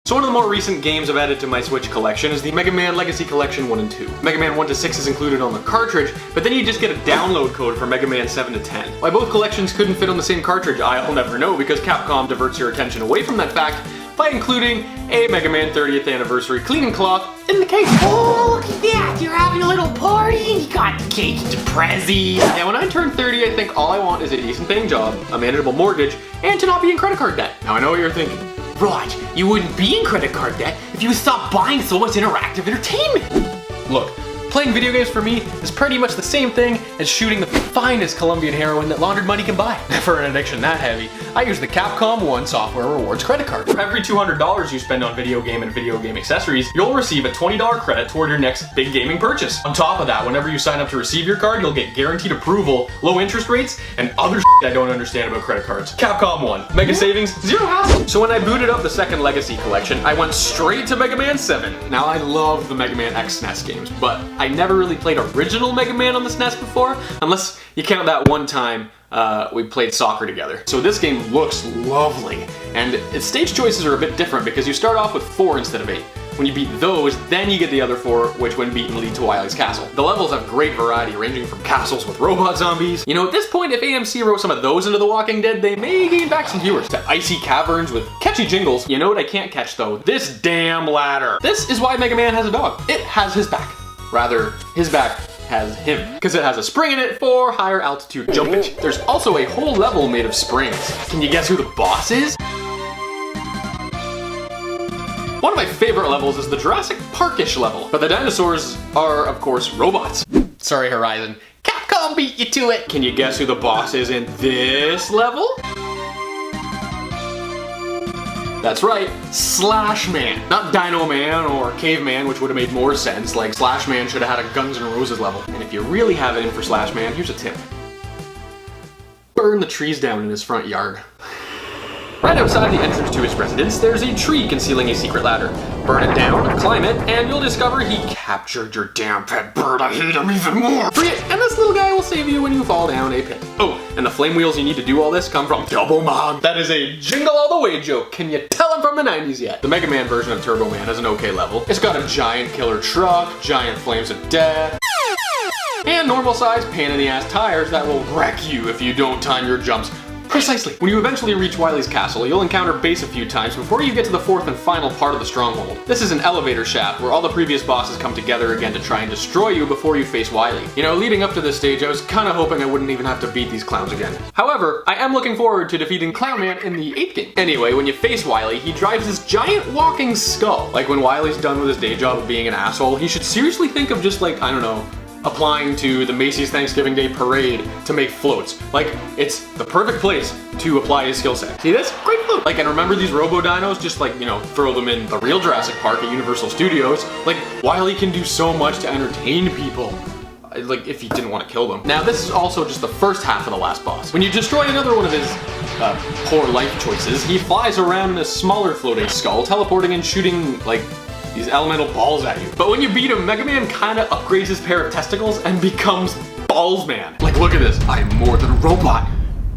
So one of the more recent games I've added to my Switch collection is the Mega Man Legacy Collection 1 and 2. Mega Man 1 to 6 is included on the cartridge, but then you just get a download code for Mega Man 7 to 10. Why both collections couldn't fit on the same cartridge, I'll never know, because Capcom diverts your attention away from that fact by including a Mega Man 30th anniversary cleaning cloth in the case. Oh, look at that! You're having a little party and you got cake and prezzies. Yeah, when I turn 30, I think all I want is a decent paying job, a manageable mortgage, and to not be in credit card debt. Now I know what you're thinking. Raj, you wouldn't be in credit card debt if you stopped buying so much interactive entertainment. Look, playing video games for me is pretty much the same thing as shooting the finest Colombian heroin that laundered money can buy. For an addiction that heavy, I use the Capcom One software rewards credit card. For every $200 you spend on video game and video game accessories, you'll receive a $20 credit toward your next big gaming purchase. On top of that, whenever you sign up to receive your card, you'll get guaranteed approval, low interest rates, and other I don't understand about credit cards. Capcom One, mega savings, zero hassle. So when I booted up the second Legacy collection, I went straight to Mega Man 7. Now I love the Mega Man X SNES games, but I never really played original Mega Man on the SNES before, unless you count that one time we played soccer together. So this game looks lovely, and its stage choices are a bit different because you start off with 4 instead of 8. When you beat those, then you get the other 4, which when beaten lead to Wily's castle. The levels have great variety, ranging from castles with robot zombies. You know, at this point, if AMC wrote some of those into The Walking Dead, they may gain back some viewers. To icy caverns with catchy jingles. You know what I can't catch though? This damn ladder. This is why Mega Man has a dog. It has his back. Rather, his back has him, because it has a spring in it for higher altitude jumping. There's also a whole level made of springs. Can you guess who the boss is? One of my favorite levels is the Jurassic Park-ish level, but the dinosaurs are, of course, robots. Sorry, Horizon. Capcom beat you to it! Can you guess who the boss is in this level? That's right, Slash Man. Not Dino Man or Caveman, which would have made more sense, like Slash Man should have had a Guns N' Roses level. And if you really have it in for Slash Man, here's a tip. Burn the trees down in his front yard. Right outside the entrance to his residence, there's a tree concealing a secret ladder. Burn it down, climb it, and you'll discover he captured your damn pet bird. I hate him even more. Free it, and this little guy will save you when you fall down a pit. Oh, and the flame wheels you need to do all this come from Double Man. That is a jingle all the way joke. Can you tell him from the 90s yet? The Mega Man version of Turbo Man is an okay level. It's got a giant killer truck, giant flames of death, and normal size pain in the ass tires that will wreck you if you don't time your jumps precisely. When you eventually reach Wily's castle, you'll encounter Base a few times before you get to the 4th and final part of the stronghold. This is an elevator shaft where all the previous bosses come together again to try and destroy you before you face Wily. You know, leading up to this stage, I was kinda hoping I wouldn't even have to beat these clowns again. However, I am looking forward to defeating Clown Man in the 8th game. Anyway, when you face Wily, he drives this giant walking skull. Like when Wily's done with his day job of being an asshole, he should seriously think of just like, I don't know, applying to the Macy's Thanksgiving Day Parade to make floats. Like, it's the perfect place to apply his skill set. See this? Great float! Like, and remember these Robo-Dinos? Just like, you know, throw them in the real Jurassic Park at Universal Studios. Like, Wily can do so much to entertain people. Like, if you didn't want to kill them. Now, this is also just the first half of the last boss. When you destroy another one of his poor life choices, he flies around in a smaller floating skull, teleporting and shooting, like, these elemental balls at you. But when you beat him, Mega Man kinda upgrades his pair of testicles and becomes Balls Man. Like, look at this. I'm more than a robot.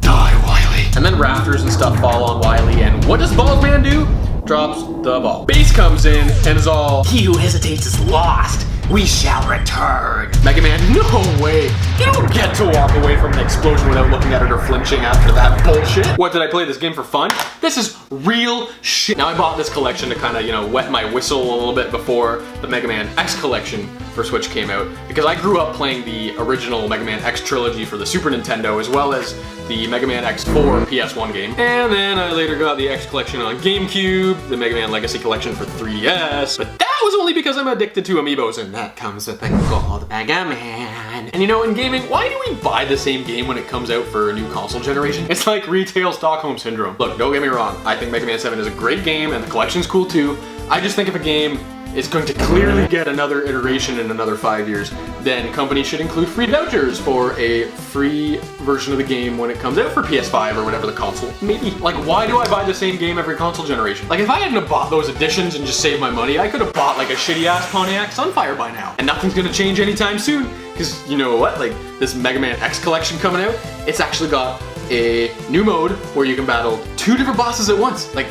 Die, Wily. And then rafters and stuff fall on Wily, and what does Balls Man do? Drops the ball. Base comes in and is all, he who hesitates is lost. We shall return. Mega Man, no way. You don't get to walk away from an explosion without looking at it or flinching after that bullshit. What, did I play this game for fun? This is real shit. Now I bought this collection to kind of, you know, wet my whistle a little bit before the Mega Man X collection for Switch came out, because I grew up playing the original Mega Man X trilogy for the Super Nintendo, as well as the Mega Man X4 PS1 game. And then I later got the X collection on GameCube, the Mega Man Legacy collection for 3DS, but that was only because I'm addicted to amiibos, and that comes a thing called Mega Man. And you know, in gaming, why do we buy the same game when it comes out for a new console generation? It's like retail Stockholm Syndrome. Look, don't get me wrong, I think Mega Man 7 is a great game, and the collection's cool too. I just think if a game is going to clearly get another iteration in another 5 years, then companies should include free vouchers for a free version of the game when it comes out for PS5 or whatever the console may be. Like, why do I buy the same game every console generation? Like, if I hadn't have bought those editions and just saved my money, I could have bought like a shitty ass Pontiac Sunfire by now. And nothing's gonna change anytime soon, because you know what? Like, this Mega Man X collection coming out, it's actually got a new mode where you can battle 2 different bosses at once. Like,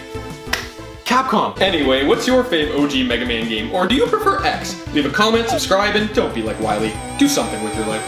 Capcom. Anyway, what's your fave OG Mega Man game? Or do you prefer X? Leave a comment, subscribe, and don't be like Wiley. Do something with your life.